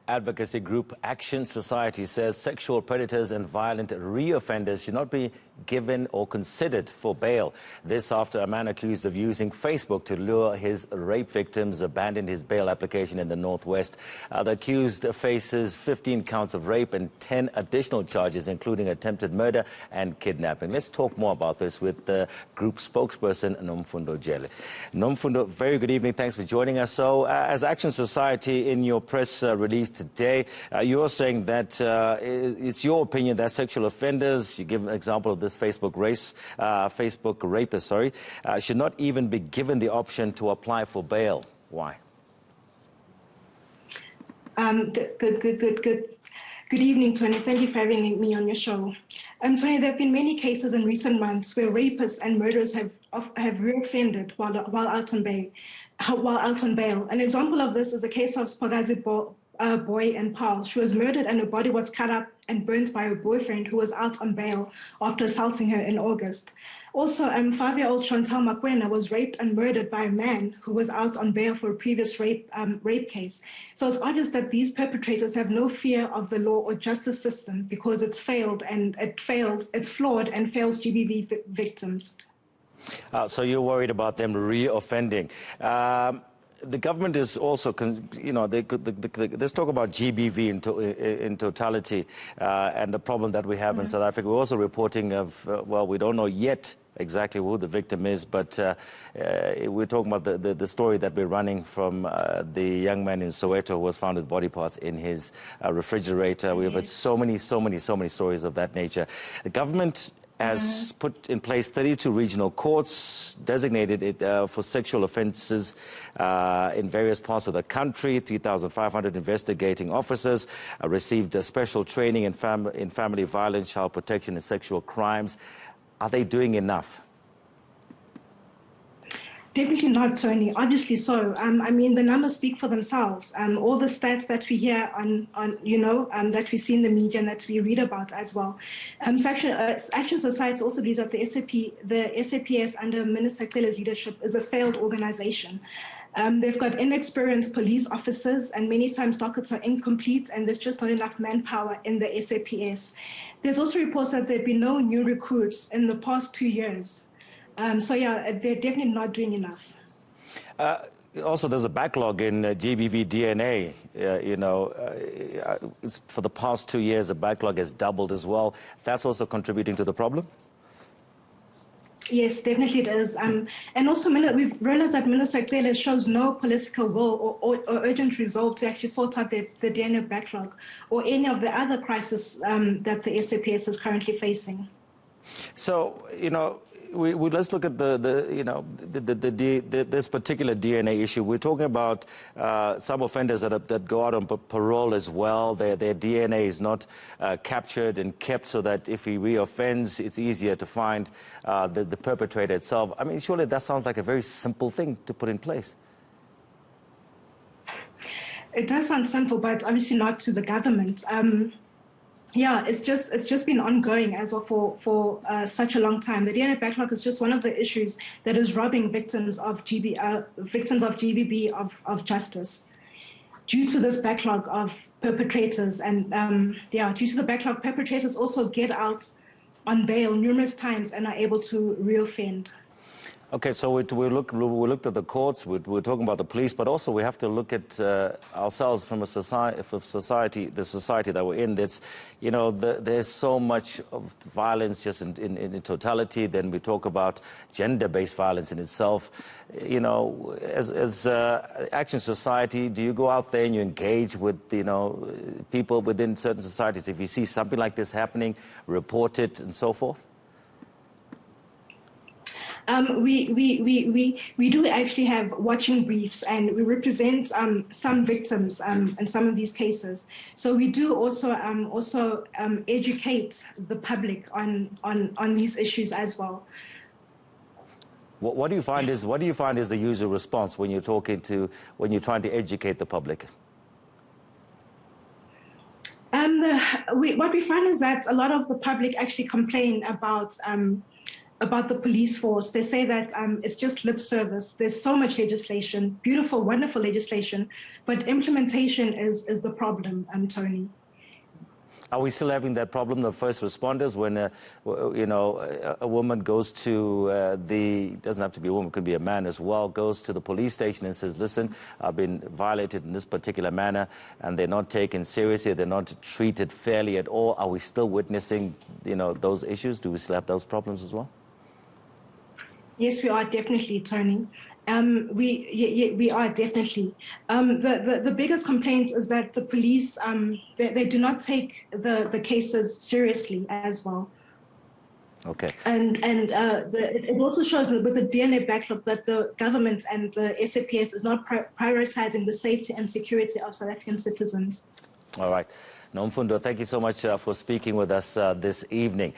Advocacy group Action Society says sexual predators and violent reoffenders should not be given or considered for bail. This after a man accused of using Facebook to lure his rape victims abandoned his bail application in the Northwest. The accused faces 15 counts of rape and 10 additional charges, including attempted murder and kidnapping. Let's talk more about this with the group spokesperson, Nomfundo Jele. Nomfundo, very good evening. Thanks for joining us. So, as Action Society, in your press release today, you're saying that it's your opinion that sexual offenders, you give an example of this Facebook rapist, should not even be given the option to apply for bail. Why? Good evening, Tony. Thank you for having me on your show. Tony, there have been many cases in recent months where rapists and murderers have reoffended while out on bail. An example of this is the case of Spagazi Boy and Paul. She was murdered and her body was cut up and burnt by her boyfriend, who was out on bail after assaulting her in August. Also, 5-year-old Chantal Makwena was raped and murdered by a man who was out on bail for a previous rape case. So it's obvious that these perpetrators have no fear of the law or justice system because it's flawed and fails GBV victims. So you're worried about them reoffending. The government is also, let's talk about GBV in totality and the problem that we have in South Africa. We're also reporting of, we don't know yet exactly who the victim is, but we're talking about the story that we're running from the young man in Soweto who was found with body parts in his refrigerator. We have had so many stories of that nature. The government has put in place 32 regional courts, designated it for sexual offences in various parts of the country. 3,500 investigating officers received special training in family violence, child protection and sexual crimes. Are they doing enough? Definitely not, Tony. Obviously so. I mean, the numbers speak for themselves. All the stats that we hear that we see in the media and that we read about as well. Action Society also believes that the SAPS under Minister Jele's leadership is a failed organization. They've got inexperienced police officers, and many times dockets are incomplete, and there's just not enough manpower in the SAPS. There's also reports that there have been no new recruits in the past 2 years. They're definitely not doing enough. Also, there's a backlog in GBV DNA. For the past 2 years, the backlog has doubled as well. That's also contributing to the problem? Yes, definitely it is. And also, we've realized that Minister Jele shows no political will or urgent resolve to actually sort out the DNA backlog or any of the other crises that the SAPS is currently facing. So, let's look at this particular DNA issue. We're talking about some offenders that go out on parole as well. Their DNA is not captured and kept so that if he reoffends, it's easier to find the perpetrator itself. I mean, surely that sounds like a very simple thing to put in place. It does sound simple, but obviously not to the government. It's just been ongoing as well for such a long time. The DNA backlog is just one of the issues that is robbing victims of GBV of justice. Due to this backlog of perpetrators, and due to the backlog, perpetrators also get out on bail numerous times and are able to reoffend. Okay, so we looked at the courts, we're talking about the police, but also we have to look at ourselves from the society that we're in. There's so much of violence just in totality. Then we talk about gender-based violence in itself. As Action Society, do you go out there and you engage with people within certain societies? If you see something like this happening, report it and so forth? We do actually have watching briefs, and we represent some victims in some of these cases. So we do also educate the public on these issues as well. What do you find is the usual response when you're trying to educate the public? What we find is that a lot of the public actually complain about about the police force. They say that it's just lip service. There's so much legislation, beautiful, wonderful legislation, but implementation is the problem, Tony. Are we still having that problem, the first responders, when a woman goes to doesn't have to be a woman, could be a man as well, goes to the police station and says, listen, I've been violated in this particular manner, and they're not taken seriously, they're not treated fairly at all? Are we still witnessing, those issues? Do we still have those problems as well? Yes, we are definitely, Tony. We are definitely. The biggest complaint is that the police they do not take the cases seriously as well. Okay. And it also shows that with the DNA backlog that the government and the SAPS is not prioritizing the safety and security of South African citizens. All right. Nomfundo, thank you so much for speaking with us this evening.